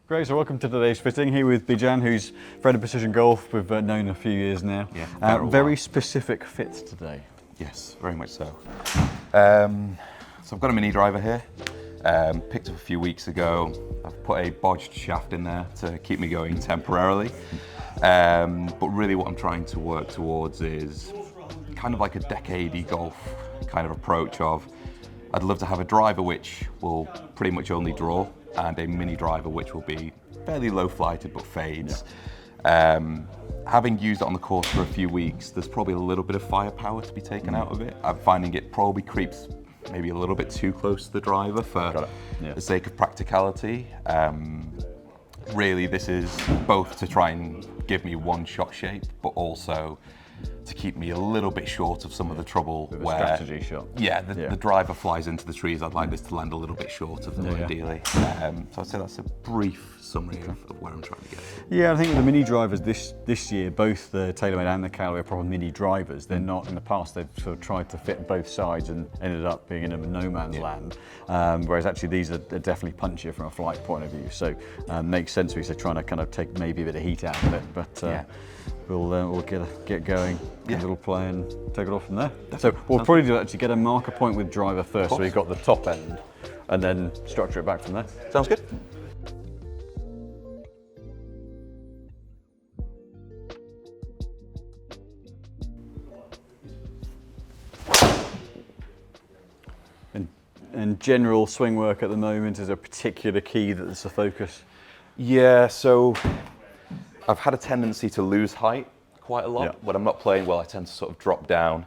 Great, so welcome to today's fitting here with Bijan, who's Fred of Precision Golf. We've known a few years now. Yeah, very specific fit today. Yes, very much so. So I've got a mini driver here, picked up a few weeks ago. I've put a bodged shaft in there to keep me going temporarily. But really what I'm trying to work towards is kind of like a decade-y golf kind of approach of, I'd love to have a driver which will pretty much only draw, and a mini driver which will be fairly low flighted but fades. Yeah. Having used it on the course for a few weeks, there's probably a little bit of firepower to be taken out of it. I'm finding it probably creeps maybe a little bit too close to the driver for the sake of practicality. Really, this is both to try and give me one shot shape, but also to keep me a little bit short of some of the trouble where strategy shot. The driver flies into the trees. I'd like this to land a little bit short of them ideally. So I'd say that's a brief summary of where I'm trying to get. Yeah, I think the mini drivers this year, both the TaylorMade and the Callaway are probably mini drivers. They're not, in the past they've sort of tried to fit both sides and ended up being in a no man's land. Whereas actually these are definitely punchier from a flight point of view. So makes sense when you're trying to kind of take maybe a bit of heat out of it. But we'll get going, get a little play and take it off from there. So we'll probably do actually get a marker point with driver first, so we've got the top end, and then structure it back from there. Sounds good. And general swing work at the moment, is a particular key that's the focus? Yeah, so I've had a tendency to lose height quite a lot. Yeah. When I'm not playing well, I tend to sort of drop down.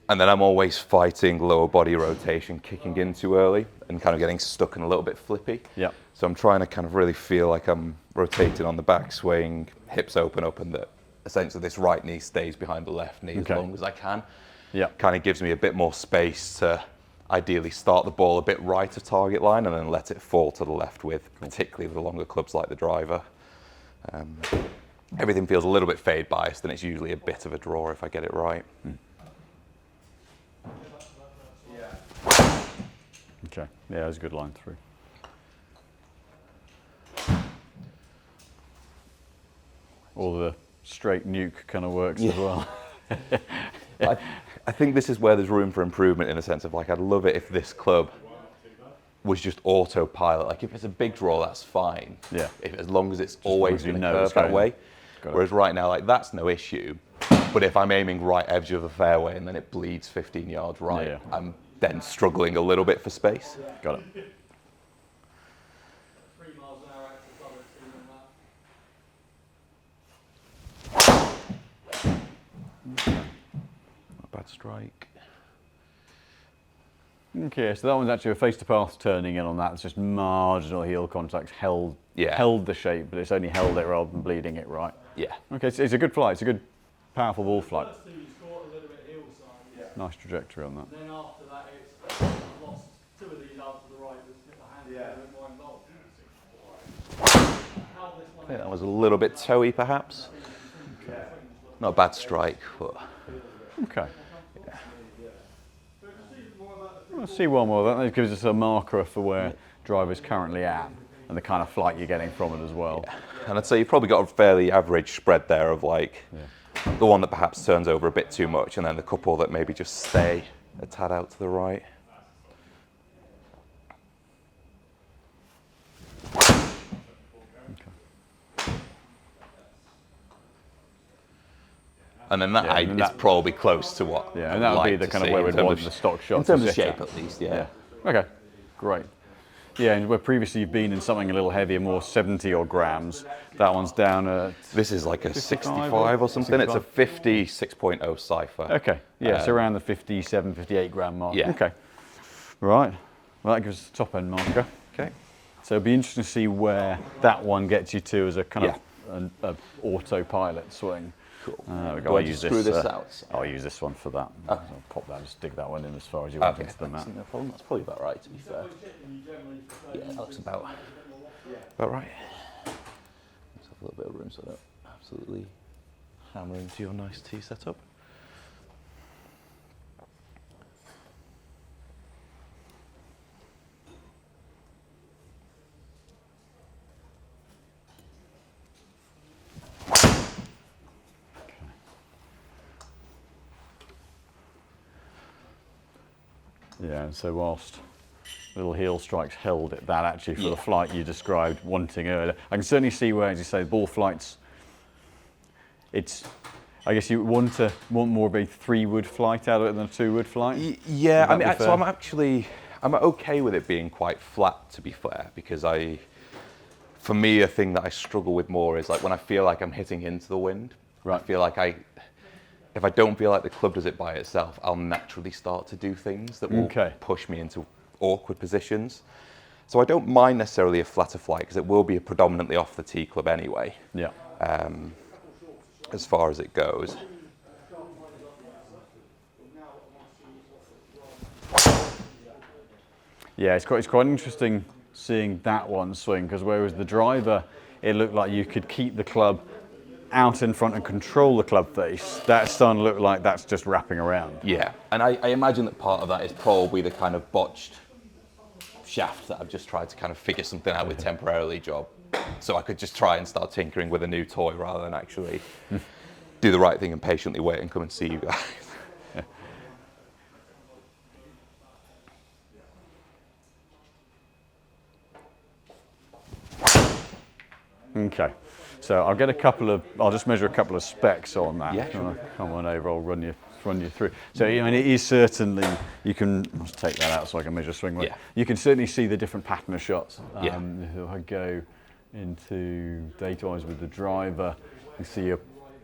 And then I'm always fighting lower body rotation, kicking in too early and kind of getting stuck and a little bit flippy. Yeah. So I'm trying to kind of really feel like I'm rotating on the backswing, hips open up, and that essentially this right knee stays behind the left knee as long as I can. Yeah. Kind of gives me a bit more space to ideally start the ball a bit right of target line and then let it fall to the left with, particularly with the longer clubs like the driver. Everything feels a little bit fade biased, and it's usually a bit of a draw if I get it right. Okay, yeah, that's a good line through. All the straight nuke kind of works as well. I think this is where there's room for improvement, in a sense of like, I'd love it if this club was just autopilot. Like if it's a big draw, that's fine. Yeah. As long as it's just always going to curve that way. Whereas right now, like that's no issue. But if I'm aiming right edge of the fairway and then it bleeds 15 yards right, I'm then struggling a little bit for space. Got it. Bad strike. Okay, so that one's actually a face-to-path turning in on that. It's just marginal heel contact, held the shape, but it's only held it rather than bleeding it right. Yeah. Okay, so it's a good flight. It's a good, powerful ball flight. Nice trajectory on that. Then after that, it's lost two of these out to the right. I think that was a little bit toey, perhaps. Okay. Not a bad strike, but. Okay. We'll see one more. That gives us a marker for where driver's currently at and the kind of flight you're getting from it as well. Yeah. And I'd say you've probably got a fairly average spread there of like the one that perhaps turns over a bit too much, and then the couple that maybe just stay a tad out to the right. And then that is probably close to what. Yeah, and that would be the kind of where we'd want the stock shot. In terms of shape, at least, yeah. Okay, great. Yeah, and where previously you've been in something a little heavier, more 70 odd grams, that one's down at. This is like a 65 or something. 65? It's a 50 6.0 cipher. Okay, yeah, so around the 57, 58 gram mark. Yeah. Okay, right. Well, that gives us a top end marker. Okay. So it'd be interesting to see where that one gets you to as a kind of an autopilot swing. Cool. Do I use screw this out? I'll use this one for that. Okay. So I'll pop that, just dig that one in as far as you want into the mat. No problem. That's probably about right, to be fair. Yeah, that looks about right. Let's have a little bit of room so I don't absolutely hammer into your nice tee setup. Yeah, and so whilst little heel strikes held it, that actually for the flight you described wanting earlier. I can certainly see where, as you say, ball flights, I guess you want more of a 3-wood flight out of it than a 2-wood flight? Yeah, I mean, so I'm okay with it being quite flat, to be fair, because for me, a thing that I struggle with more is like when I feel like I'm hitting into the wind. Right. I feel like if I don't feel like the club does it by itself, I'll naturally start to do things that will push me into awkward positions. So I don't mind necessarily a flatter flight because it will be predominantly off the tee club anyway. Yeah. As far as it goes. Yeah, it's quite interesting seeing that one swing, because whereas the driver, it looked like you could keep the club out in front and control the club face. That's starting to look like that's just wrapping around. Yeah, and I imagine that part of that is probably the kind of botched shaft that I've just tried to kind of figure something out with temporarily job. So I could just try and start tinkering with a new toy rather than actually do the right thing and patiently wait and come and see you guys. Okay, so I'll just measure a couple of specs on that. Yeah, sure. Come on over, I'll run you through. So I mean, it is certainly, you can, let's take that out so I can measure swing weight. Yeah. You can certainly see the different pattern of shots. Yeah. If I go into data-wise with the driver, you see your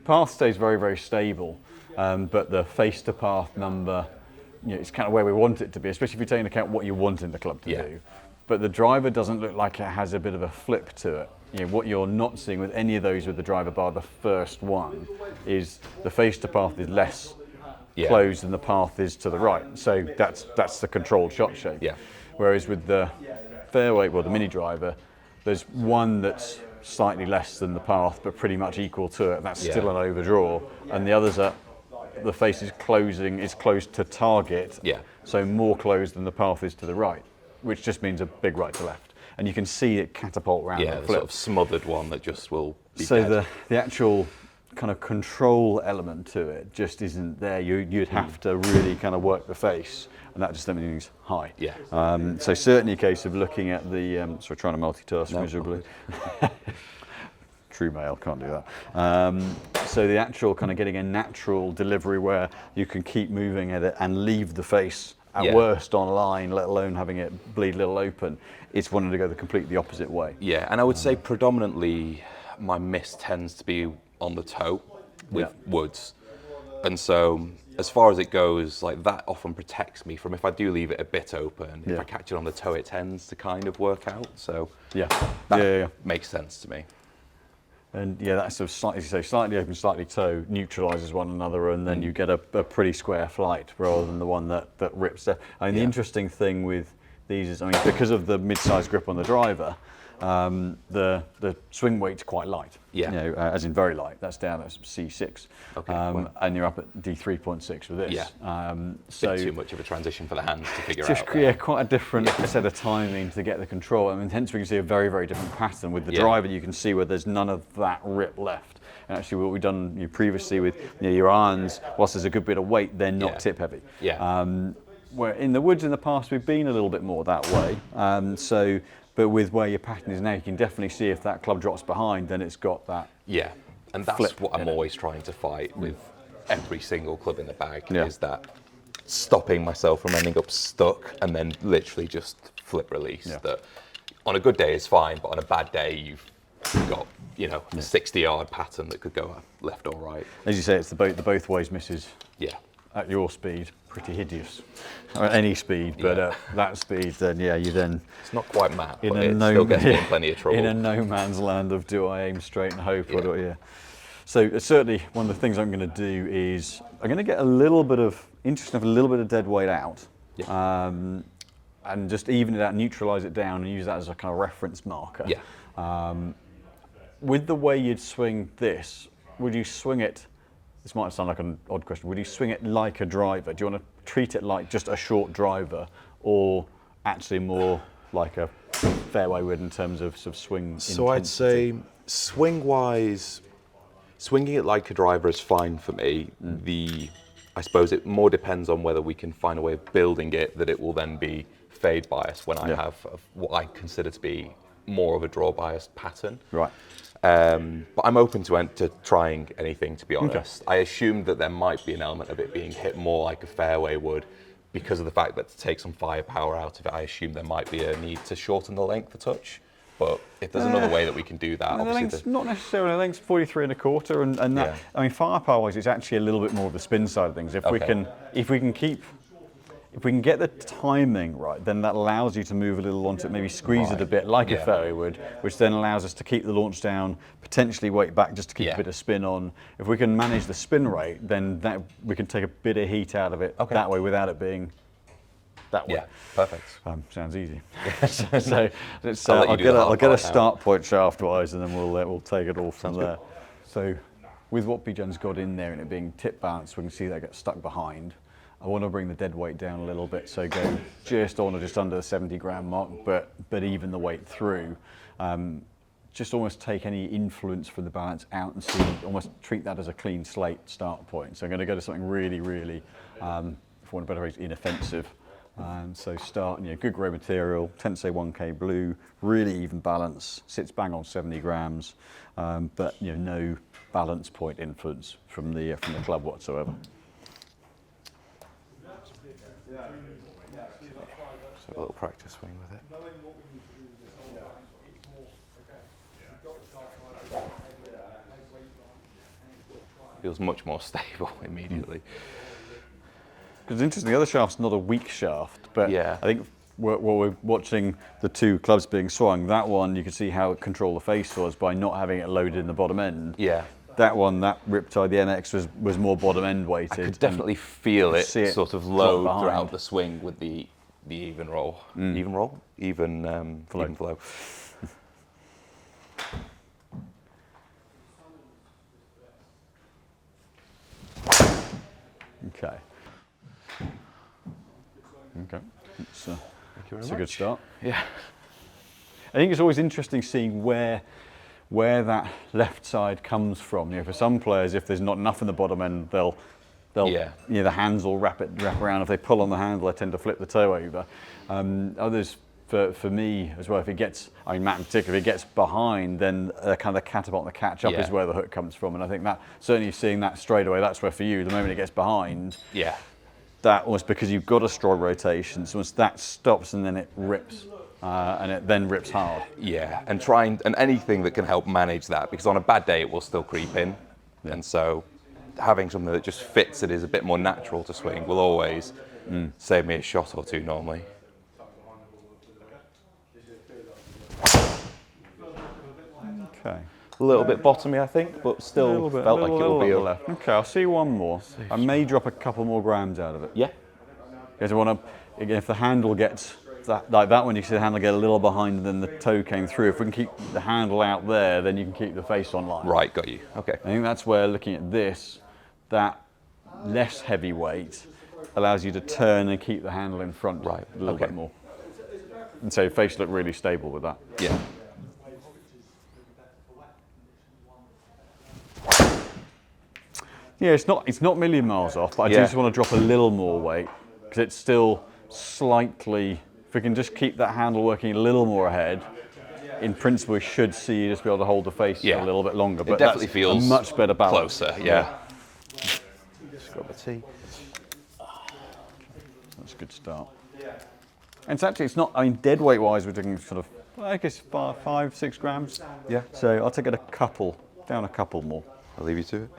path stays very, very stable, but the face to path number, it's kind of where we want it to be, especially if you take into account what you want in the club to do. But the driver doesn't look like it has a bit of a flip to it. What you're not seeing with any of those with the driver bar, the first one, is the face to path is less closed than the path is to the right. So that's the controlled shot shape. Yeah. Whereas with the fairway, well, the mini driver, there's one that's slightly less than the path, but pretty much equal to it. That's still an overdraw. And the others are, the face is closed to target. Yeah. So more closed than the path is to the right, which just means a big right to left. And you can see it catapult round and the flip. sort of smothered one that just will be So dead. the actual kind of control element to it just isn't there. You'd have to really kind of work the face, and that just means high. Yeah. So certainly a case of looking at the, so we're trying to multitask miserably. True male, can't do that. So the actual kind of getting a natural delivery where you can keep moving at it and leave the face at worst on line, let alone having it bleed a little open, it's wanting to go the completely opposite way. Yeah, and I would say predominantly my miss tends to be on the toe with woods. And so as far as it goes, like that often protects me from if I do leave it a bit open, if I catch it on the toe, it tends to kind of work out. So that makes sense to me. And that's sort of slightly, so slightly open, slightly toe neutralises one another, and then you get a pretty square flight rather than the one that rips there. I mean, the interesting thing with these is, I mean, because of the mid-size grip on the driver, the swing weight's quite light. Yeah. As in very light. That's down at C6. Okay. And you're up at D3.6 with this. Yeah. So too much of a transition for the hands to figure out. Just quite a different set of timing to get the control. I mean, hence we can see a very, very different pattern. With the driver, you can see where there's none of that rip left. And actually what we've done previously with your irons, whilst there's a good bit of weight, they're not tip heavy. Yeah. Where in the woods in the past, we've been a little bit more that way. But with where your pattern is now, you can definitely see if that club drops behind, then it's got that. Yeah, and that's what I'm always trying to fight with every single club in the bag, is that stopping myself from ending up stuck and then literally just flip release. That on a good day is fine, but on a bad day, you've got, a 60-yard pattern that could go left or right. As you say, it's the both ways misses. Yeah. At your speed, pretty hideous. At any speed, but at that speed, then you then. It's not quite Matt, but it still gets me in plenty of trouble. In a no man's land of do I aim straight and hope, or do I, So certainly one of the things I'm going to do is I'm going to get a little bit of dead weight out, and just even it out, neutralise it down, and use that as a kind of reference marker. Yeah. With the way you'd swing this, would you swing it? This might sound like an odd question. Would you swing it like a driver? Do you want to treat it like just a short driver, or actually more like a fairway would in terms of sort of swing So intensity? I'd say swing-wise, swinging it like a driver is fine for me. I suppose it more depends on whether we can find a way of building it that it will then be fade bias when I have what I consider to be more of a draw bias pattern. Right. But I'm open to trying anything, to be honest. I assumed that there might be an element of it being hit more like a fairway would because of the fact that to take some firepower out of it, I assume there might be a need to shorten the length a touch. But if there's another way that we can do that, obviously... Not necessarily, the length's 43 1/4, and that, I mean, firepower-wise, it's actually a little bit more of the spin side of things. If we can get the timing right, then that allows you to move a little onto it, maybe squeeze it a bit like a fairway would, which then allows us to keep the launch down, potentially weight back just to keep a bit of spin on. If we can manage the spin rate, then we can take a bit of heat out of it that way without it being that way. Yeah, perfect. Sounds easy. So I'll get a start point shaft-wise, and then we'll take it all from there. So with what Bijan's got in there and it being tip balanced, we can see that get stuck behind. I want to bring the dead weight down a little bit, so go just on or just under the 70 gram mark, but even the weight through. Just almost take any influence from the balance out and see, almost treat that as a clean slate start point. So I'm going to go to something really, really, for want of a better phrase, inoffensive. And so start, good grey material, Tensei 1K blue, really even balance, sits bang on 70 grams, but no balance point influence from the club whatsoever. So a little practice swing with it. Feels much more stable immediately. It's interesting, the other shaft's not a weak shaft, but Yeah. I think while we're watching the two clubs being swung, that one you can see how it controlled the face was by not having it loaded in the bottom end. Yeah. That one, that Riptide, the MX was more bottom end weighted. I could definitely feel it see it sort of drop low behind. throughout the swing with the even roll. Even roll? Even flow. Okay. It's a good much. start. Yeah. I think it's always interesting seeing where that left side comes from. For some players, if there's not enough in the bottom end, they'll the hands will wrap around. If they pull on the handle, they tend to flip the toe over. Others, for me as well, if it gets, Matt in particular, if it gets behind, then kind of the catapult and the catch up is where the hook comes from. And I think that certainly seeing that straight away, that's where for you, the moment it gets behind, that almost because you've got a strong rotation, so once that stops and then it rips. And it then rips hard. Yeah, and anything that can help manage that, because on a bad day it will still creep in, and so having something that just fits it is a bit more natural to swing will always save me a shot or two normally. Okay. A little bit bottomy, I think, but still felt like it will be left. Okay, I'll see one more. I may drop a couple more grams out of it. Yeah. Because I want to, again, if the handle gets like that one, you see the handle get a little behind and then the toe came through. If we can keep the handle out there, then you can keep the face on line. Right, got you. Okay. I think that's where, looking at this, that less heavy weight allows you to turn and keep the handle in front a little bit more. And so face look really stable with that. Yeah. Yeah, it's not a million miles off, but I just want to drop a little more weight because it's still slightly. If we can just keep that handle working a little more ahead, in principle, we should see you just be able to hold the face a little bit longer. But it definitely feels a much better balance. Closer, yeah. Just grab a tea. That's a good start. And it's actually, it's not, dead weight wise, we're doing sort of, I guess 5, 6 grams. Yeah. So I'll take it down a couple more. I'll leave you to it.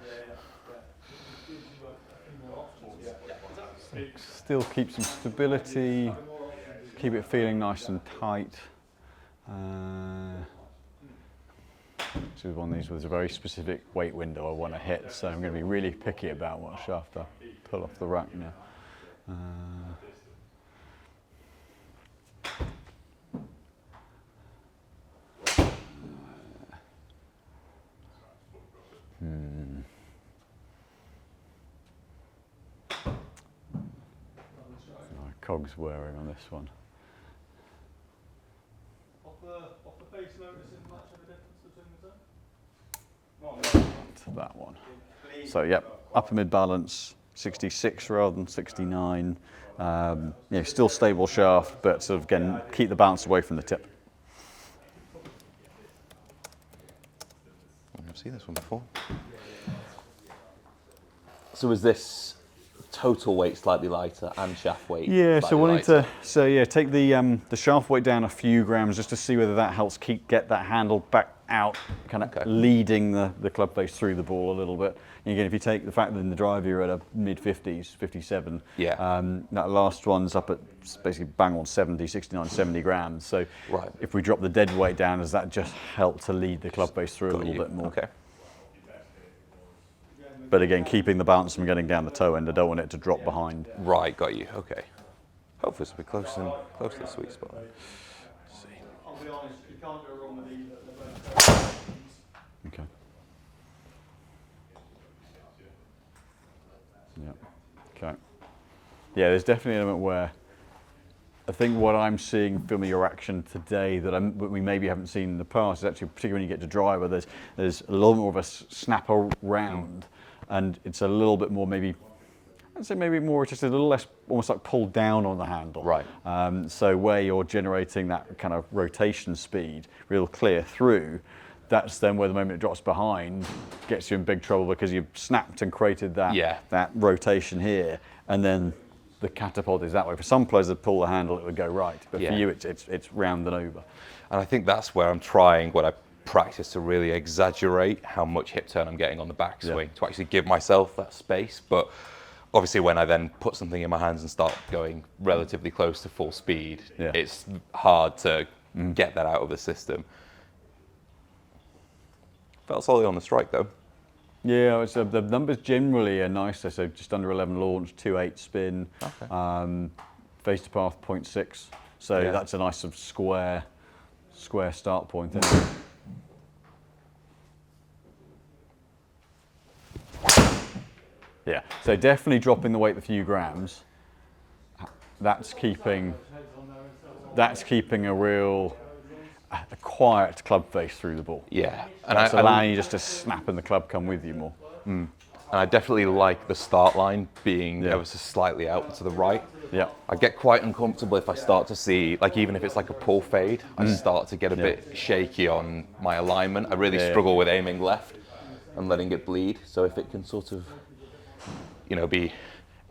Still keep some stability, keep it feeling nice and tight. This is one of these with a very specific weight window I want to hit, so I'm going to be really picky about what shaft I pull off the rack now. Cog's wearing on this one. Off the face, noticing much of a difference between the two? To that one. So yep, upper mid balance, 66 rather than 69. Still stable shaft, but sort of again keep the bounce away from the tip. I've seen this one before. So is this total weight slightly lighter and shaft weight? Yeah, so slightly wanting lighter? to take the shaft weight down a few grams just to see whether that helps get that handle back out, kind of leading the club face through the ball a little bit. And again, if you take the fact that in the driver you're at a mid-50s, 57, that last one's up at basically bang on 69, 70 grams. So if we drop the dead weight down, does that just help to lead the club face through a little bit more? Okay. But again, keeping the bounce from getting down the toe end, I don't want it to drop behind. Right, got you, okay. Hopefully this will be close to the sweet spot. Let's see. I'll be honest, you can't go wrong with either. They're both Okay. Yeah. Okay. Yeah, there's definitely an element where I think what I'm seeing from your action today that we maybe haven't seen in the past is actually, particularly when you get to driver, there's a little more of a snap around, and it's a little bit more maybe, I'd say maybe more just a little less, almost like pulled down on the handle. Right. So where you're generating that kind of rotation speed real clear through, that's then where the moment it drops behind gets you in big trouble because you've snapped and created that rotation here, and then the catapult is that way. For some players that pull the handle, it would go right, but for you, it's round and over. And I think that's where I'm trying, when I practice, to really exaggerate how much hip turn I'm getting on the backswing, to actually give myself that space. But obviously when I then put something in my hands and start going relatively close to full speed, it's hard to get that out of the system. Felt solid on the strike though. Yeah, so the numbers generally are nicer, so just under 11 launch, 2.8 spin, face to path 0.6, so that's a nice sort of square start point. Yeah, so definitely dropping the weight a few grams. That's keeping a real a quiet club face through the ball. Yeah, and that's allowing you just to snap and the club come with you more. And I definitely like the start line being ever so slightly out to the right. Yeah, I get quite uncomfortable if I start to see, like even if it's like a pull fade, I start to get a bit shaky on my alignment. I really struggle with aiming left and letting it bleed. So if it can sort of, be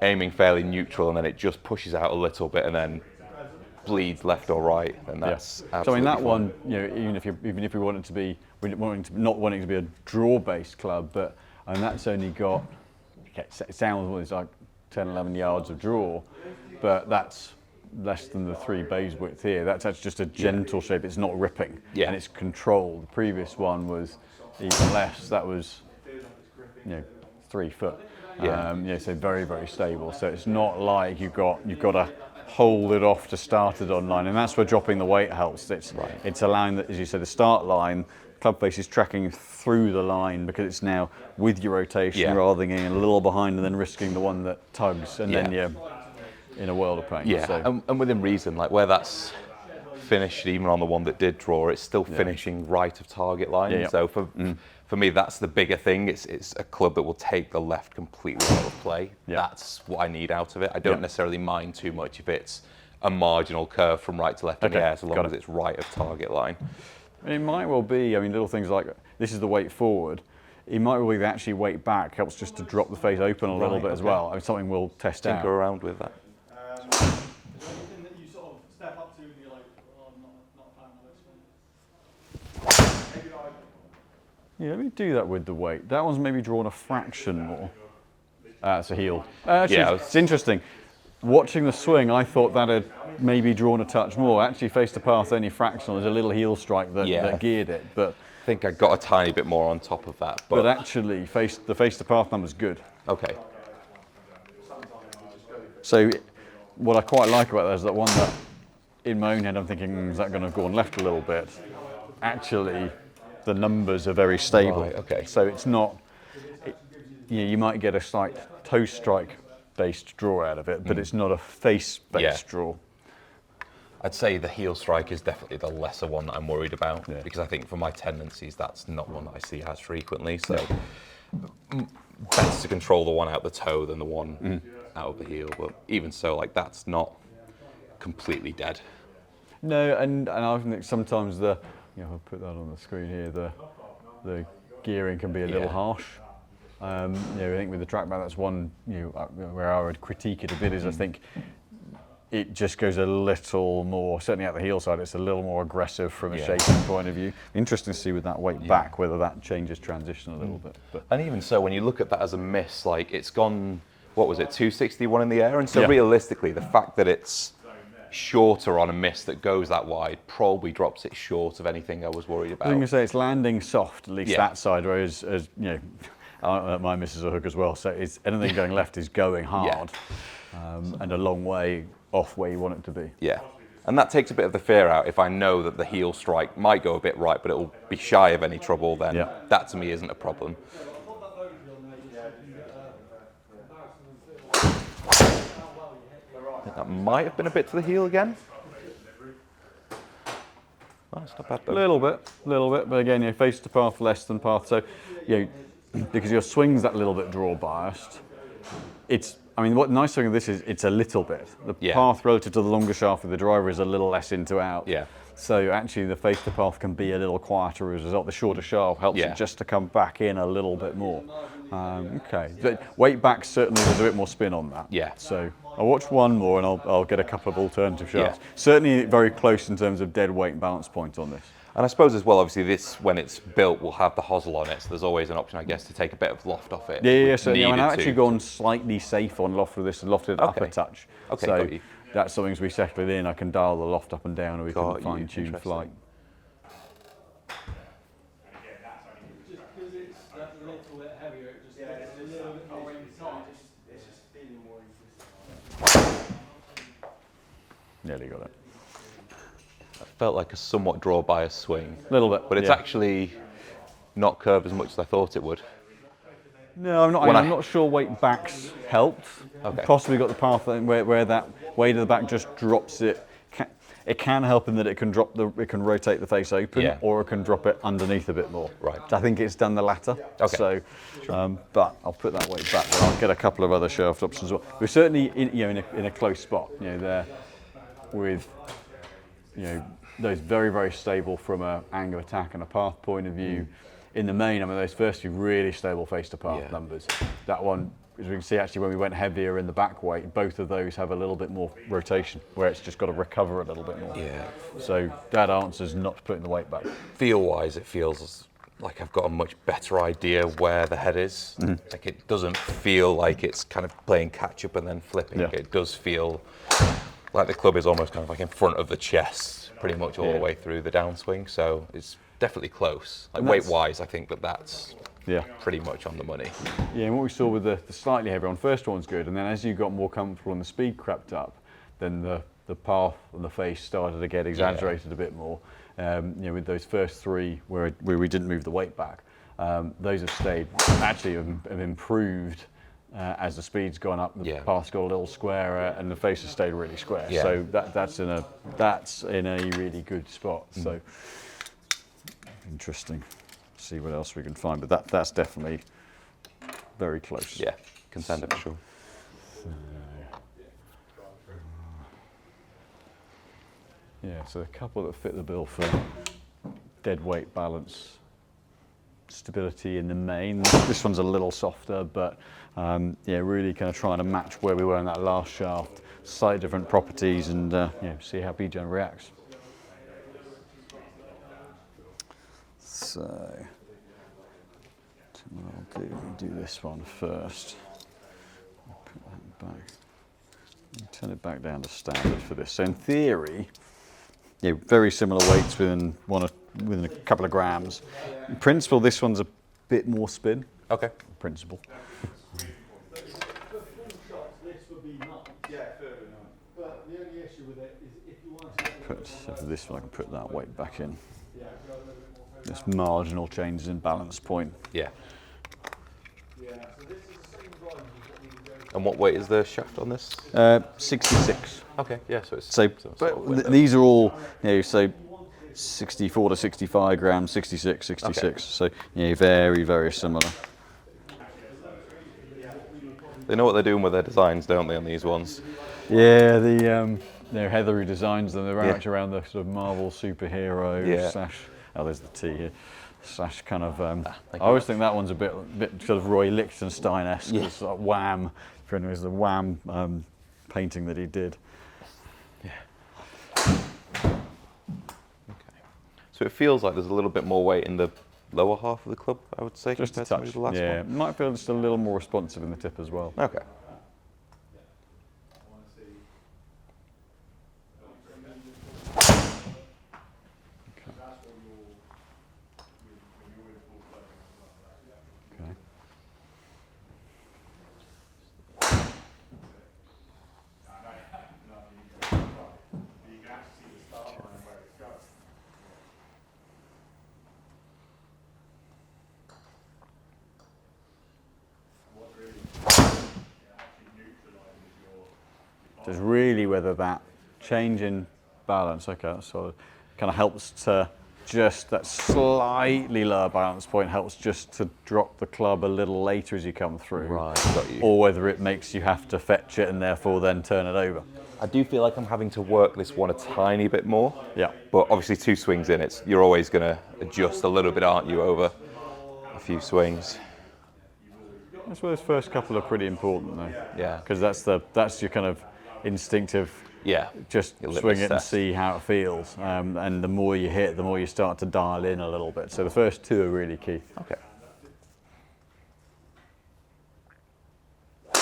aiming fairly neutral and then it just pushes out a little bit and then bleeds left or right, then that's absolutely so I mean that fine. one, even if we want it to be, not wanting to be a draw-based club, but that's only got, it sounds like 10, 11 yards of draw, but that's less than the 3 bays width here. That's actually just a gentle shape. It's not ripping, and it's controlled. The previous one was even less. That was, 3 foot. So very, very stable. So it's not like you've got to hold it off to start it on line, and that's where dropping the weight helps. It's allowing that, as you said, the start line, club face is tracking through the line because it's now with your rotation rather than getting a little behind and then risking the one that tugs, and then you're in a world of pain. And within reason, like where that's finished, even on the one that did draw, it's still finishing right of target line. So for me, that's the bigger thing. It's a club that will take the left completely out of play. That's what I need out of it. I don't necessarily mind too much if it's a marginal curve from right to left in the air, so long as it's right of target line. And it might well be, little things like, this is the weight forward. It might well be that actually weight back helps just to drop the face open a little bit as well. Something we'll test out. Tinker around with that. Is there anything that you sort of step up to and you're like, oh, I'm not a fan of this one? Maybe not. Yeah, let me do that with the weight. That one's maybe drawn a fraction more. It's a heel. Actually, it's interesting. Watching the swing, I thought that had maybe drawn a touch more. Actually, face to path only fractional. There's a little heel strike that geared it, but I think I got a tiny bit more on top of that. But actually, the face to path number's good. Okay. So what I quite like about that is that one that, in my own head, I'm thinking, is that going to go on left a little bit? Actually, the numbers are very stable. Right, okay. So it's not, you might get a slight toe strike based draw out of it, but it's not a face based draw. I'd say the heel strike is definitely the lesser one that I'm worried about, because I think for my tendencies, that's not one that I see as frequently. So better to control the one out the toe than the one out of the heel. But even so, like that's not completely dead. No, and I think sometimes the, you know, I'll put that on the screen here, the gearing can be a little harsh. You know, I think with the trackpad, that's one, you know, where I would critique it a bit, is I think it just goes a little more, certainly at the heel side, it's a little more aggressive from a shaping point of view. Interesting to see with that weight back whether that changes transition a little bit. But. And even so, when you look at that as a miss, like it's gone, what was it, 261 in the air? And so realistically, the fact that it's shorter on a miss that goes that wide probably drops it short of anything I was worried about. I was going to say it's landing soft, at least that side, whereas as you know, my miss is a hook as well, so it's anything going left is going hard and a long way off where you want it to be. Yeah, and that takes a bit of the fear out. If I know that the heel strike might go a bit right, but it will be shy of any trouble, then that to me isn't a problem. That might have been a bit to the heel again. Oh, it's not bad though. Little bit, but again, you face to path less than path, so you know, because your swing's that little bit draw biased. It's, I mean, what nice thing of this is it's a little bit. The path relative to the longer shaft of the driver is a little less into out. Yeah. So actually the face to path can be a little quieter as a result. The shorter shaft helps it just to come back in a little bit more. Okay, so weight back certainly there's a bit more spin on that. Yeah. So I'll watch one more and I'll get a couple of alternative shafts. Certainly very close in terms of dead weight and balance point on this. And I suppose as well, obviously this, when it's built, will have the hosel on it, so there's always an option, I guess, to take a bit of loft off it. Yeah, so I've actually gone slightly safe on loft with this and lofted up a touch. Okay, so got you. That's something as we settle it in, I can dial the loft up and down, or we can fine tune flight. Just because it's that little bit heavier, it just gets a little bit more inside. It's just feeling more inside. Nearly got it. Felt like a somewhat draw bias swing. A little bit. But it's actually not curved as much as I thought it would. No, I'm not. I'm not sure weight backs helped. Possibly got the path where that weight of the back just drops it. It can help in that it can drop it can rotate the face open, or it can drop it underneath a bit more. Right. I think it's done the latter. Okay. So, but I'll put that weight back. But I'll get a couple of other shaft options as well. We're certainly in a close spot. You know, there with those very, very stable from an angle of attack and a path point of view. In the main, I mean, those first two really stable face-to-path numbers. That one, as we can see, actually, when we went heavier in the back weight, both of those have a little bit more rotation, where it's just got to recover a little bit more. Yeah. So that answers not putting the weight back. Feel-wise, it feels like I've got a much better idea where the head is. Like it doesn't feel like it's kind of playing catch-up and then flipping. It does feel like the club is almost kind of like in front of the chest, pretty much all the way through the downswing. So it's definitely close. Like weight-wise, I think that's pretty much on the money. Yeah, and what we saw with the slightly heavier one, first one's good, and then as you got more comfortable and the speed crept up, then the path and the face started to get exaggerated a bit more. With those first three where we didn't move the weight back, those have stayed, actually have improved as the speed's gone up. The path's got a little squarer and the face has stayed really square. So that's in a really good spot. So interesting. See what else we can find, but that's definitely very close. Yeah, contender for sure. Yeah, so a couple that fit the bill for dead weight, balance, stability in the main. This one's a little softer, but really kind of trying to match where we were in that last shaft. Slightly different properties, and see how Bijan reacts. So, what I'll do this one first. I'll put that back. Turn it back down to standard for this. So in theory, very similar weights within a couple of grams. In principle, this one's a bit more spin. Okay. In principle. For this one, I can put that weight back in. This marginal changes in balance point. Yeah. And what weight is the shaft on this? 66. Okay, yeah, so it's... These are all, so 64 to 65 grams, 66, 66. Okay. So, very, very similar. They know what they're doing with their designs, don't they, on these ones? Yeah, they're Heather who designs them. They're very Yeah. much around the sort of Marvel superhero Yeah. slash. Oh, there's the T here. Slash kind of. I thank always you. think that one's a bit sort of Roy Lichtenstein-esque. Yeah. It's like Wham. For anyone who's the Wham painting that he did. So it feels like there's a little bit more weight in the lower half of the club, I would say, Just a compared to touch. maybe the last Yeah, one. it might feel just a little more responsive in the tip as well. Okay. Okay. So it's really whether that change in balance, okay, that sort of kind of helps to just that slightly lower balance point helps just to drop the club a little later as you come through. Right, got you. Or whether it makes you have to fetch it and therefore then turn it over. I do feel like I'm having to work this one a tiny bit more. Yeah. But obviously 2 swings in, you're always going to adjust a little bit, aren't you, over a few swings? That's where those first couple are pretty important though. Yeah. Because that's your kind of instinctive, Yeah. just Your litmus swing it and test. see how it feels. And the more you hit, the more you start to dial in a little bit. So the first 2 are really key. Okay. I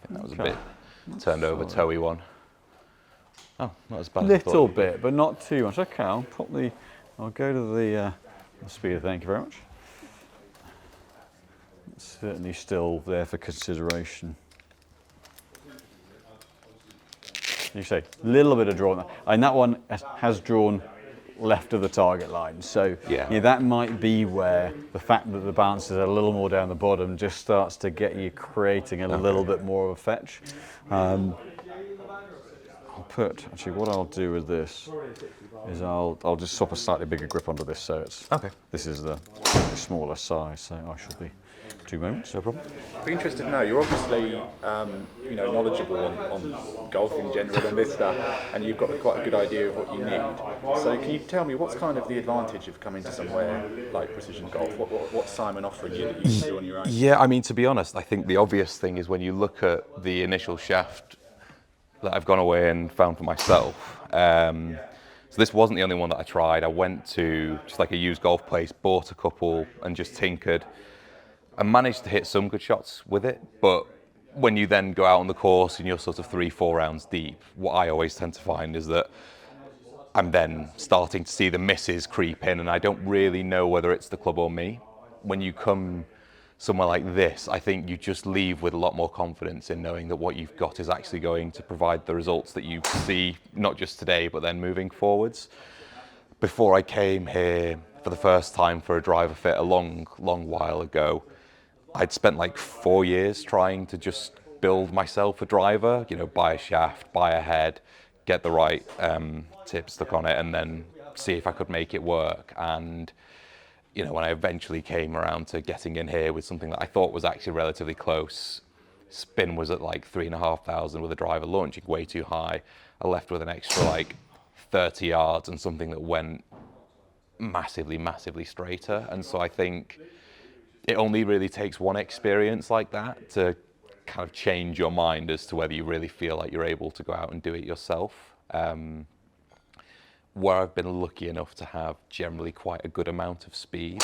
think that was a bit turned over, toey one. Oh, not as bad as I thought. Little bit, but not too much. Okay, I'll go to the speeder, thank you very much. It's certainly still there for consideration. You say, a little bit of draw. And that one has drawn left of the target line. So Yeah. that might be where the fact that the balance is a little more down the bottom just starts to get you creating a little bit more of a fetch. I'll put, actually what I'll do with this is I'll just swap a slightly bigger grip onto this so it's, Okay. this is the smaller size, so I shall be 2 moments. No problem. I'd be interested to know, you're obviously knowledgeable on golf in general and this stuff, and you've got quite a good idea of what you need. So can you tell me what's kind of the advantage of coming to somewhere like Precision Golf? What's Simon offering you that you can do on your own? Yeah, I mean, to be honest, I think the obvious thing is when you look at the initial shaft that I've gone away and found for myself. So this wasn't the only one that I tried. I went to just like a used golf place, bought a couple and just tinkered. I managed to hit some good shots with it, but when you then go out on the course and you're sort of 3-4 rounds deep, what I always tend to find is that I'm then starting to see the misses creep in and I don't really know whether it's the club or me. When you come somewhere like this, I think you just leave with a lot more confidence in knowing that what you've got is actually going to provide the results that you see, not just today, but then moving forwards. Before I came here for the first time for a driver fit a long while ago, I'd spent like 4 years trying to just build myself a driver, buy a shaft, buy a head, get the right tip stuck on it, and then see if I could make it work. And when I eventually came around to getting in here with something that I thought was actually relatively close, spin was at like 3,500 with a driver launching way too high. I left with an extra like 30 yards and something that went massively straighter. And so I think it only really takes one experience like that to kind of change your mind as to whether you really feel like you're able to go out and do it yourself. Where I've been lucky enough to have generally quite a good amount of speed,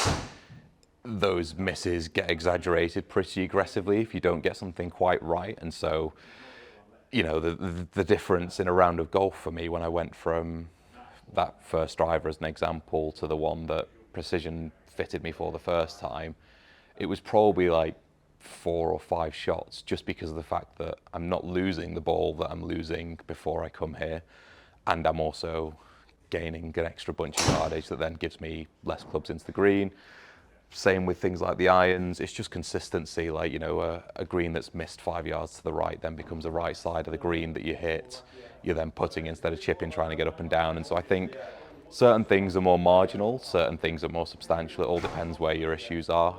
those misses get exaggerated pretty aggressively if you don't get something quite right. And so, the difference in a round of golf for me when I went from that first driver as an example to the one that Precision fitted me for the first time, it was probably like 4 or 5 shots just because of the fact that I'm not losing the ball that I'm losing before I come here, and I'm also gaining an extra bunch of yardage that then gives me less clubs into the green. Same with things like the irons. It's just consistency, like a green that's missed 5 yards to the right then becomes the right side of the green that you hit. You're then putting instead of chipping, trying to get up and down. And so I think certain things are more marginal, certain things are more substantial. It all depends where your issues are.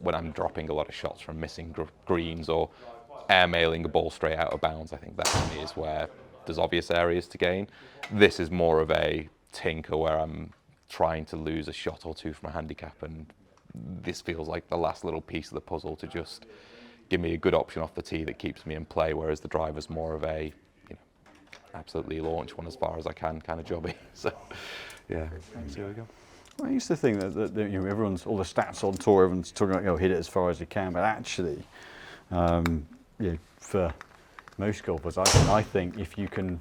when I'm dropping a lot of shots from missing greens or airmailing a ball straight out of bounds, I think that to me is where there's obvious areas to gain. This is more of a tinker where I'm trying to lose a shot or two from a handicap, and this feels like the last little piece of the puzzle to just give me a good option off the tee that keeps me in play, whereas the driver's more of a, you know, absolutely launch one as far as I can kind of jobby. So, yeah, let's see how we go. Well, I used to think that you know, everyone's, all the stats on tour, everyone's talking about, you know, hit it as far as you can, but actually, you know, for most golfers, I think if you can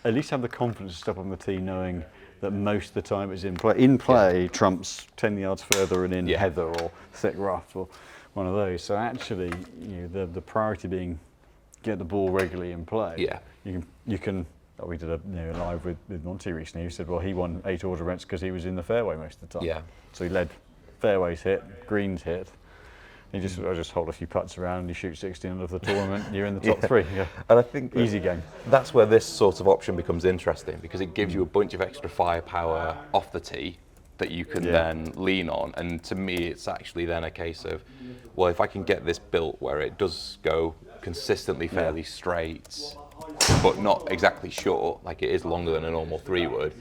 at least have the confidence to step on the tee knowing that most of the time it's in play trumps 10 yards further and in heather or thick rough or one of those. So actually, you know, the priority being get the ball regularly in play. Yeah. You can. We did a live with Monty recently. He said, well, he won 8 order events because he was in the fairway most of the time. Yeah. So he led fairways hit, greens hit. I just hold a few putts around and you shoot 16 under the tournament. You're in the top 3. Yeah. And I think easy game. That's where this sort of option becomes interesting, because it gives you a bunch of extra firepower off the tee that you can then lean on. And to me, it's actually then a case of, well, if I can get this built where it does go consistently fairly straight, but not exactly short, like it is longer than a normal 3 would,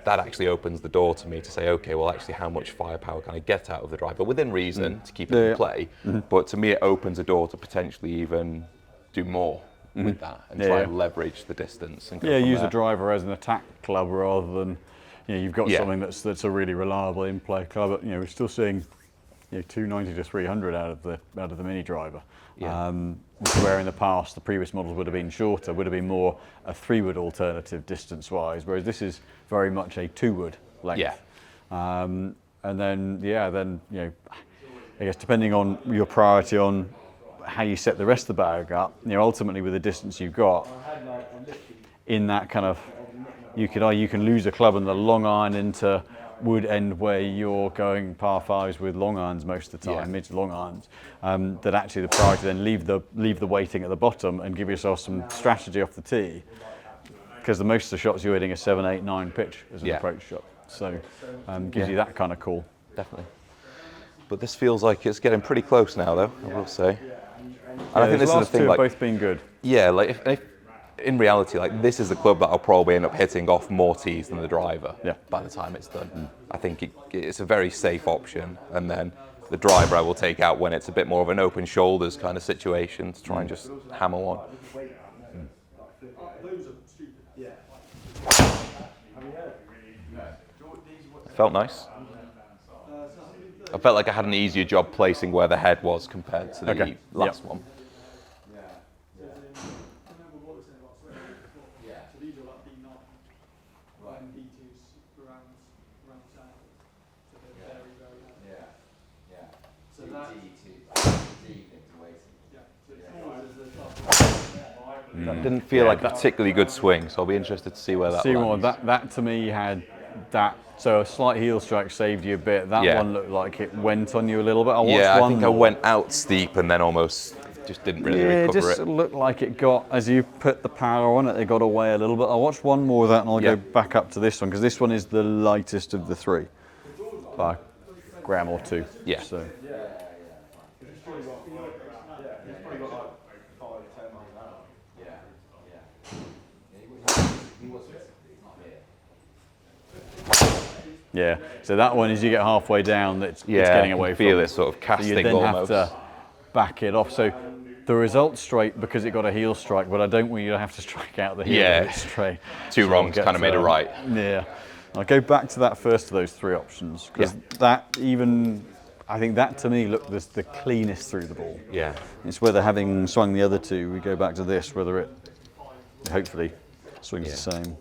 that actually opens the door to me to say, okay, well, actually, how much firepower can I get out of the driver within reason to keep it in play? But to me, it opens a door to potentially even do more with that and try and leverage the distance. And go from use there. the driver as an attack club rather than, you know, you've got something that's a really reliable in-play club. But, you know, we're still seeing, you know, 290 to 300 out of the mini driver. Where in the past the previous models would have been shorter, would have been more a 3-wood alternative distance-wise, whereas this is very much a 2-wood length. And then then, you know, I guess depending on your priority on how you set the rest of the bag up, you know, ultimately with the distance you've got in that kind of, you can lose a club in the long iron into would end where you're going par 5s with long irons most of the time, mid to long irons. That actually the priority then leave the weighting at the bottom and give yourself some strategy off the tee, because the most of the shots you're hitting a 7, 8, 9 pitch as an approach shot. So gives you that kind of call. Definitely. But this feels like it's getting pretty close now, though, I will say. And I think this is the thing, like, both been good. Yeah, like if in reality, like, this is the club that I'll probably end up hitting off more tees than the driver by the time it's done. I think it's a very safe option, and then the driver I will take out when it's a bit more of an open shoulders kind of situation to try and just hammer one. Felt nice. I felt like I had an easier job placing where the head was compared to the last one. That didn't feel like a particularly good swing, so I'll be interested to see where that lands. That to me had that, so a slight heel strike saved you a bit. That one looked like it went on you a little bit. I think I went out steep and then almost just didn't really recover it just looked like it got, as you put the power on it, it got away a little bit. I'll watch one more of that and I'll go back up to this one, because this one is the lightest of the 3 by a gram or 2. Yeah. So. Yeah, so that one, as you get halfway down, it's getting away from. Feel it sort of casting so you then almost. have to back it off. So the result's straight because it got a heel strike, but I don't want you to have to strike out the heel. It's straight. 2 wrongs kind of made a right. Yeah. I'll go back to that first of those 3 options, because I think that to me looked the cleanest through the ball. Yeah. It's whether, having swung the other 2, we go back to this, whether it hopefully swings the same.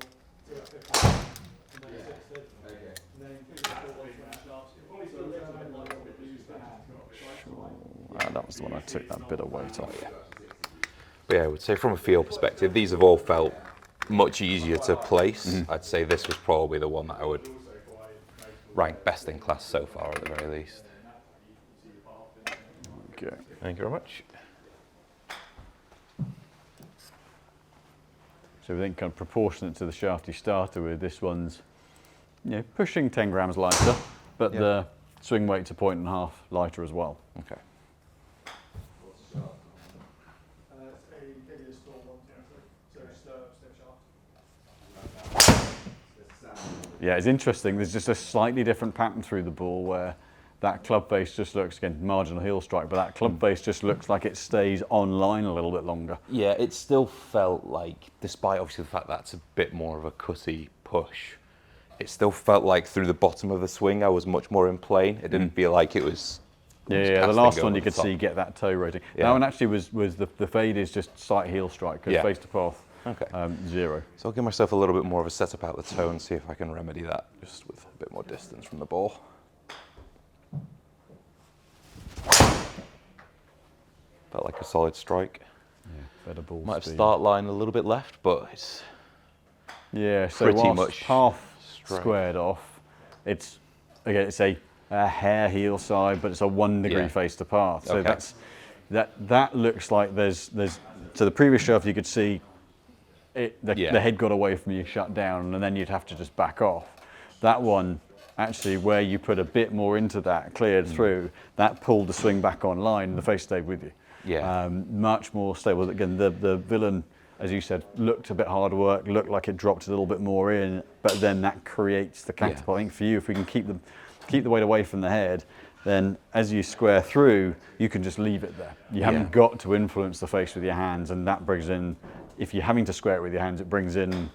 That was the one I took that bit of weight off. But yeah, I would say from a feel perspective, these have all felt much easier to place. I'd say this was probably the one that I would rank best in class so far, at the very least. Okay. Thank you very much. So we think kind of proportionate to the shaft you started with. This one's, pushing 10 grams lighter, but the swing weight's a 1.5 lighter as well. Okay. It's a heavier store one, so just step shaft. Yeah, it's interesting. There's just a slightly different pattern through the ball where that club face just looks, again, marginal heel strike, but that club face just looks like it stays online a little bit longer. Yeah, it still felt like, despite obviously the fact that's a bit more of a cutty push, it still felt like through the bottom of the swing I was much more in plane. It didn't feel like it was. Yeah, the last one you could see get that toe rotating. Yeah. That one actually was the fade is just slight heel strike, because face to path, Okay. 0. So I'll give myself a little bit more of a setup out the toe and see if I can remedy that just with a bit more distance from the ball. Felt like a solid strike. Yeah, better ball Might have speed. start line a little bit left, but it's Yeah, so pretty whilst much path straight. squared off, it's, again, it's a hair heel side, but it's a 1 degree Yeah. face to path. So Okay. that looks like there's so the previous shaft you could see the head got away from you, shut down, and then you'd have to just back off. That one, actually, where you put a bit more into that, cleared through, that pulled the swing back online, and the face stayed with you. Yeah. Much more stable. Again, the villain, as you said, looked a bit hard work, looked like it dropped a little bit more in, but then that creates the catapult. I think for you, if we can keep the weight away from the head, then as you square through, you can just leave it there. You haven't got to influence the face with your hands, and that brings in, if you're having to square it with your hands, it brings in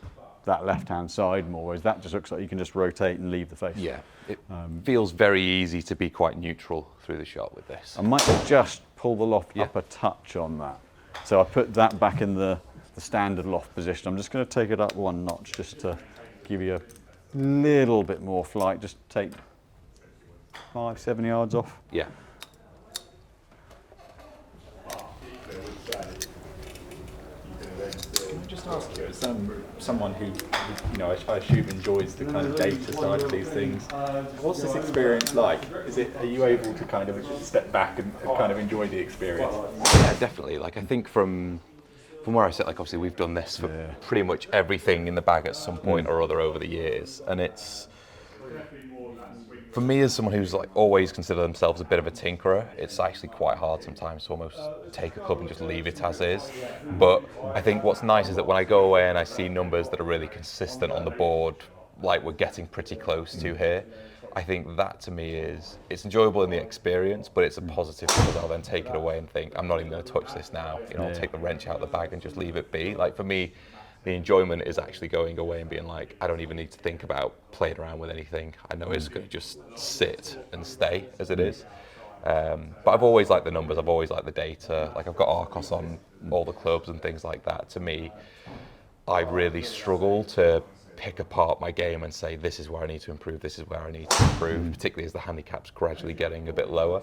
that left-hand side more, whereas that just looks like you can just rotate and leave the face. Yeah, it feels very easy to be quite neutral through the shot with this. I might just pull the loft up a touch on that. So I put that back in the standard loft position. I'm just going to take it up 1 notch just to give you a little bit more flight. Just take 5-7 yards off. Yeah. Can I just ask you, as someone who I assume enjoys the kind of data side of these things, what's this experience like? Are you able to kind of step back and kind of enjoy the experience? Yeah, definitely. Like, I think from where I sit, like, obviously we've done this for pretty much everything in the bag at some point or other over the years, and it's, for me, as someone who's like always considered themselves a bit of a tinkerer, it's actually quite hard sometimes to almost take a club and just leave it as is. But I think what's nice is that when I go away and I see numbers that are really consistent on the board, like we're getting pretty close to here, I think that to me it's enjoyable in the experience, but it's a positive because I'll then take it away and think, I'm not even going to touch this now. I'll take the wrench out of the bag and just leave it be. Like, for me, the enjoyment is actually going away and being like, I don't even need to think about playing around with anything. I know it's going to just sit and stay as it is. But I've always liked the numbers. I've always liked the data. Like, I've got HYROX on all the clubs and things like that. To me, I really struggle to pick apart my game and say, this is where I need to improve, this is where I need to improve, particularly as the handicap's gradually getting a bit lower.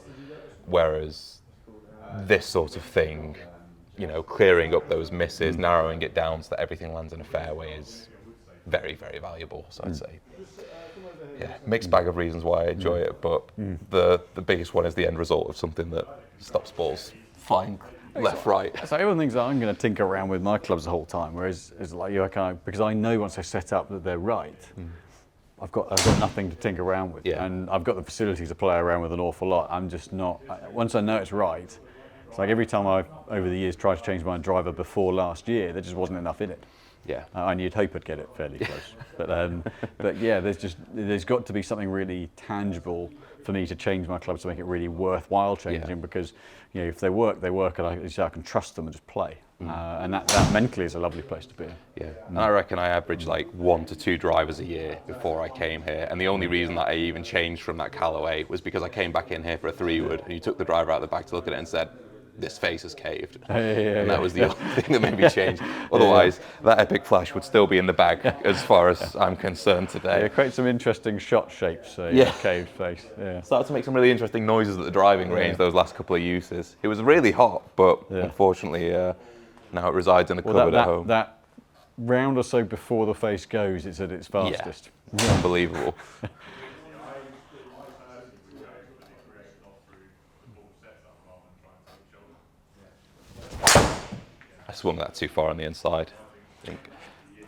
Whereas this sort of thing, clearing up those misses, narrowing it down so that everything lands in a fairway is very, very valuable. So I'd say, mixed bag of reasons why I enjoy it, but the biggest one is the end result of something that stops balls flying left, right. So everyone thinks that I'm going to tinker around with my clubs the whole time, whereas it's like because I know once I set up that they're right, I've got nothing to tinker around with, and I've got the facility to play around with an awful lot. I'm just not. Once I know it's right, it's like every time I've over the years tried to change my driver before last year, there just wasn't enough in it. Yeah. And you'd hope I'd get it fairly close, but yeah, there's got to be something really tangible for me to change my clubs to make it really worthwhile changing, because if they work, and I can trust them and just play. And that mentally is a lovely place to be. Yeah, and I reckon I averaged like 1 to 2 drivers a year before I came here, and the only reason that I even changed from that Callaway was because I came back in here for a 3-wood, and you took the driver out of the bag to look at it and said, this face is caved. And that was the only thing that made me change. Otherwise, that Epic Flash would still be in the bag as far as I'm concerned today. Yeah, create some interesting shot shapes, caved face. Yeah. Started to make some really interesting noises at the driving range those last couple of uses. It was really hot, but unfortunately, now it resides in the cupboard at home. That round or so before the face goes, it's at its fastest. Yeah. Unbelievable. I swung that too far on the inside, I think.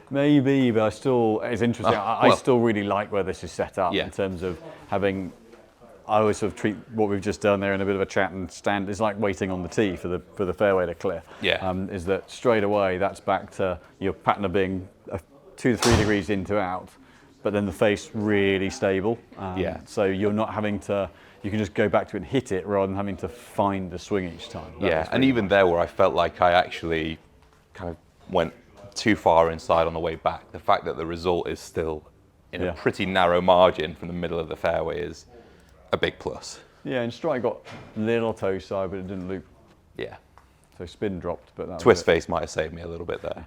Maybe, but it's interesting. I still really like where this is set up in terms of having. I always sort of treat what we've just done there in a bit of a chat and stand. It's like waiting on the tee for the fairway to clear. Yeah. Is that straight away? That's back to your pattern of being 2 to 3 degrees in to out, but then the face really stable. Yeah. So you're not having to. You can just go back to it and hit it rather than having to find the swing each time. Yeah, and even there where I felt like I actually kind of went too far inside on the way back, the fact that the result is still in a pretty narrow margin from the middle of the fairway is a big plus. Yeah, and strike got a little toe side, but it didn't loop. Yeah. So spin dropped, but that Twist was it. face might have saved me a little bit there.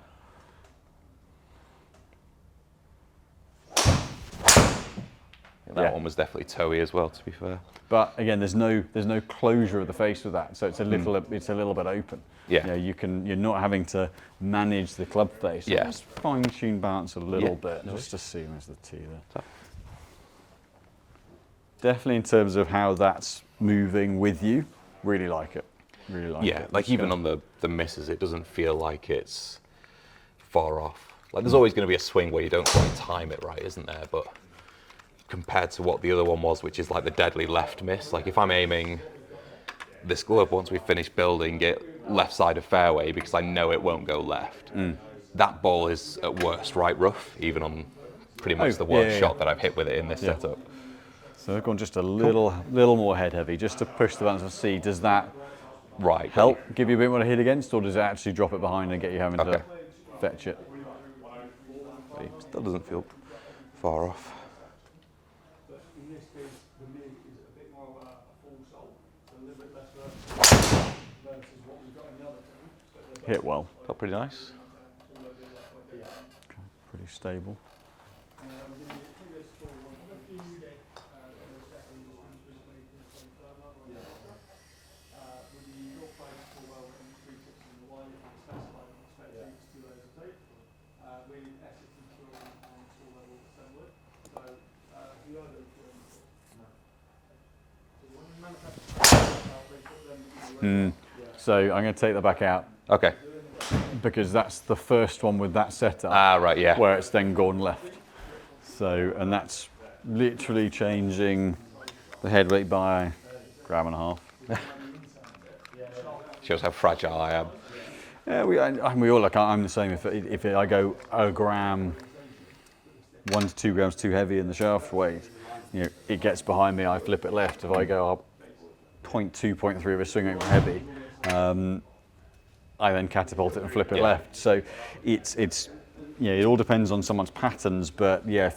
That one was definitely toey as well, to be fair. But again, there's no closure of the face with that, so it's a little bit open. Yeah. You're not having to manage the club face. Yeah. Just fine tune balance a little bit, just to see where's the tee there. Definitely in terms of how that's moving with you, really like it. Really like it. Yeah, like even on the misses, it doesn't feel like it's far off. Like there's always going to be a swing where you don't quite time it right, isn't there? But compared to what the other one was, which is like the deadly left miss, like if I'm aiming this glove once we finish building it left side of fairway because I know it won't go left, that ball is at worst right rough, even on pretty much the worst shot that I've hit with it in this setup. So I've gone just a little more head heavy, just to push the balance and see, does that help give you a bit more to hit against, or does it actually drop it behind and get you having to fetch it? It still doesn't feel far off. In this case, the mid is a bit more of a full sole, so a little bit less versus what we've got in the other two. Hit well. Felt pretty nice. Pretty stable. So I'm going to take that back out Okay. because that's the first one with that setup. Ah, right, yeah. Where it's then gone left. So, and that's literally changing the head weight by a gram and a half. Shows how fragile I am. Yeah, we all look. I'm the same. If I go a gram, 1 to 2 grams too heavy in the shaft weight, it gets behind me. I flip it left. If I go up 0.2, 0.3 of a swing over heavy, I then catapult it and flip it left. So it's it all depends on someone's patterns. But yeah,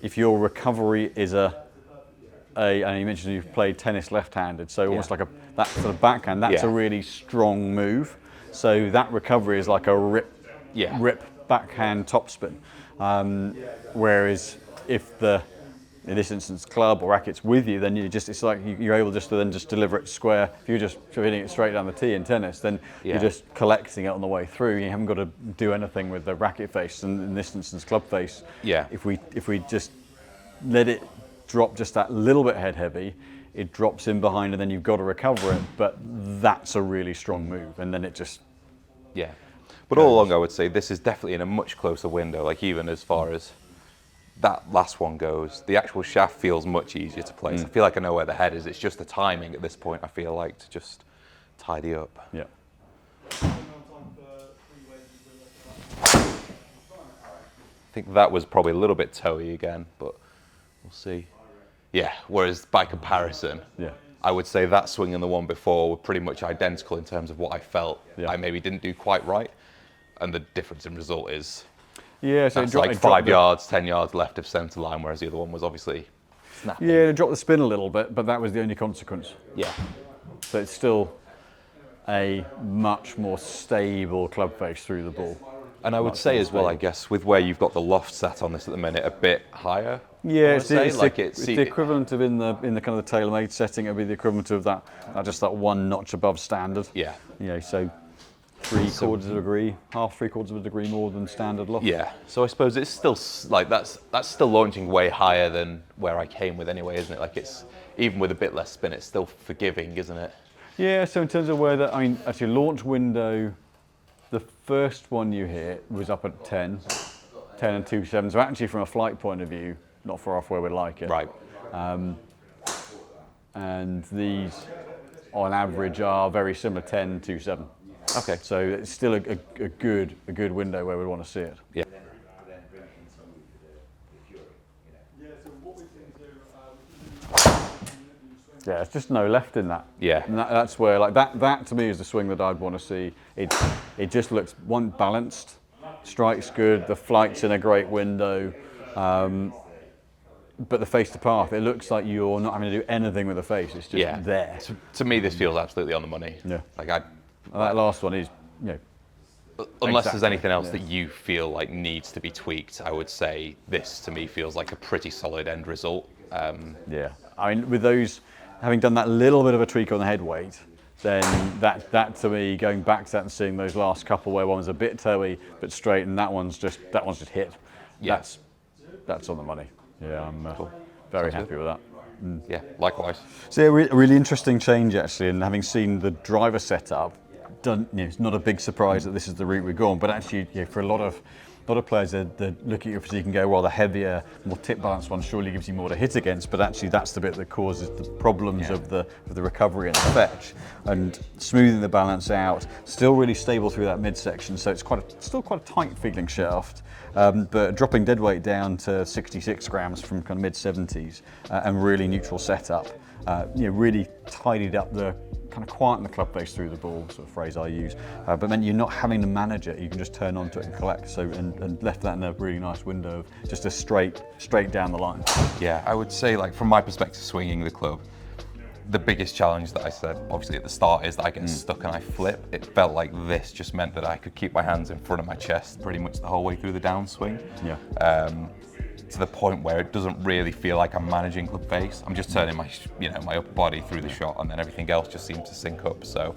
if your recovery is and you mentioned you've played tennis left-handed, so almost like that sort of backhand, that's a really strong move. So that recovery is like a rip backhand topspin. Whereas if in this instance, club or racket's with you, then it's like you're able just to then just deliver it square. If you're just hitting it straight down the tee in tennis, then you're just collecting it on the way through. You haven't got to do anything with the racket face, and in this instance, club face. Yeah. If we just let it drop just that little bit head heavy, it drops in behind, and then you've got to recover it. But that's a really strong move, and then it just But all along, I would say this is definitely in a much closer window. Like even as far as that last one goes, the actual shaft feels much easier to place. I feel like I know where the head is. It's just the timing at this point, I feel like, to just tidy up. Yeah. I think that was probably a little bit toey again, but we'll see. Yeah, whereas by comparison, I would say that swing and the one before were pretty much identical in terms of what I felt I maybe didn't do quite right. And the difference in result is so that's like 5 yards, 10 yards left of centre line, whereas the other one was obviously snapping. Yeah, it dropped the spin a little bit, but that was the only consequence. Yeah. So it's still a much more stable club face through the ball. And I would say as well, I guess, with where you've got the loft set on this at the minute, a bit higher. Yeah, it's the equivalent of in the kind of the tailor-made setting. It'd be the equivalent of that, just that 1 notch above standard. Yeah. So 3/4 of a degree, half 3/4 of a degree more than standard loft. Yeah. So I suppose it's still like that's still launching way higher than where I came with anyway, isn't it? Like it's even with a bit less spin, it's still forgiving, isn't it? Yeah. So in terms of where that, actually launch window, the first one you hit was up at 10 and 2.7. So actually from a flight point of view, not far off where we like it. Right. And these, on average, are very similar, 10 to 7. Okay. So it's still a good window where we want to see it. Yeah. Yeah, it's just no left in that. Yeah. And that's where, like, that to me is the swing that I'd want to see. It just looks, one, balanced, strikes good, the flight's in a great window, but the face to path, it looks like you're not having to do anything with the face, it's just there. To me, this feels absolutely on the money. Yeah. Like That last one is, you know, unless there's exactly, anything else yeah. that you feel like needs to be tweaked, I would say this to me feels like a pretty solid end result. Yeah, I mean, with those, having done that little bit of a tweak on the head weight, then that to me, going back to that and seeing those last couple where one was a bit toey but straight, and that one's just hit. Yeah. That's on the money. Yeah, I'm very happy with that. Yeah, likewise. So a really interesting change actually, and having seen the driver setup, it's not a big surprise that this is the route we're going. But actually, for a lot of players, they look at your physique and go, well, the heavier, more tip balanced one surely gives you more to hit against. But actually, that's the bit that causes the problems of the recovery and the fetch. And smoothing the balance out, still really stable through that midsection. So it's still quite a tight feeling shaft. But dropping dead weight down to 66 grams from kind of mid 70s and really neutral setup, really tidied up the kind of quieten the club face through the ball, sort of phrase I use, but meant you're not having to manage it. You can just turn onto it and collect. So and left that in a really nice window of just a straight down the line. Yeah, I would say, like, from my perspective, swinging the club, the biggest challenge that I said, obviously at the start, is that I get stuck and I flip. It felt like this just meant that I could keep my hands in front of my chest pretty much the whole way through the downswing. Yeah. To the point where it doesn't really feel like I'm managing club face. I'm just turning my upper body through the shot, and then everything else just seems to sync up. So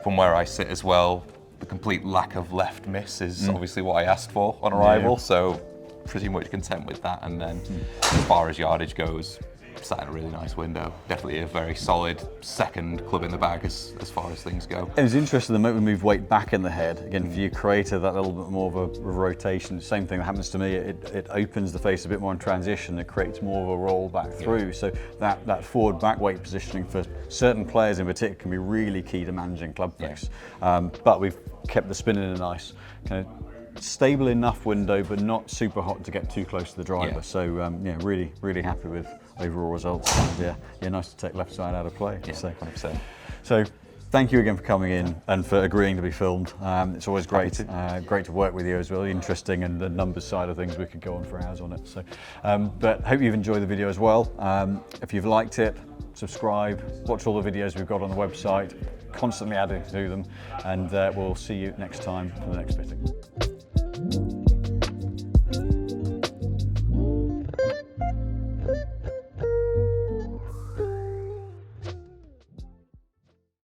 from where I sit as well, the complete lack of left miss is obviously what I asked for on arrival. Yeah. So pretty much content with that. And then as far as yardage goes, sat in a really nice window. Definitely a very solid second club in the bag as far as things go. It was interesting the moment we move weight back in the head. Again, for you created that little bit more of a rotation. Same thing that happens to me. It opens the face a bit more in transition. It creates more of a roll back through. So that forward back weight positioning for certain players in particular can be really key to managing club face. But we've kept the spin in a nice kind of stable enough window, but not super hot to get too close to the driver. Yeah. So really happy with overall results. And, nice to take left side out of play. Yeah, So 100%. So thank you again for coming in and for agreeing to be filmed. It's always great, Happy great to work with you as well. Interesting, and the numbers side of things, we could go on for hours on it. So, but hope you've enjoyed the video as well. If you've liked it, subscribe, watch all the videos we've got on the website, constantly adding to them, and we'll see you next time for the next fitting.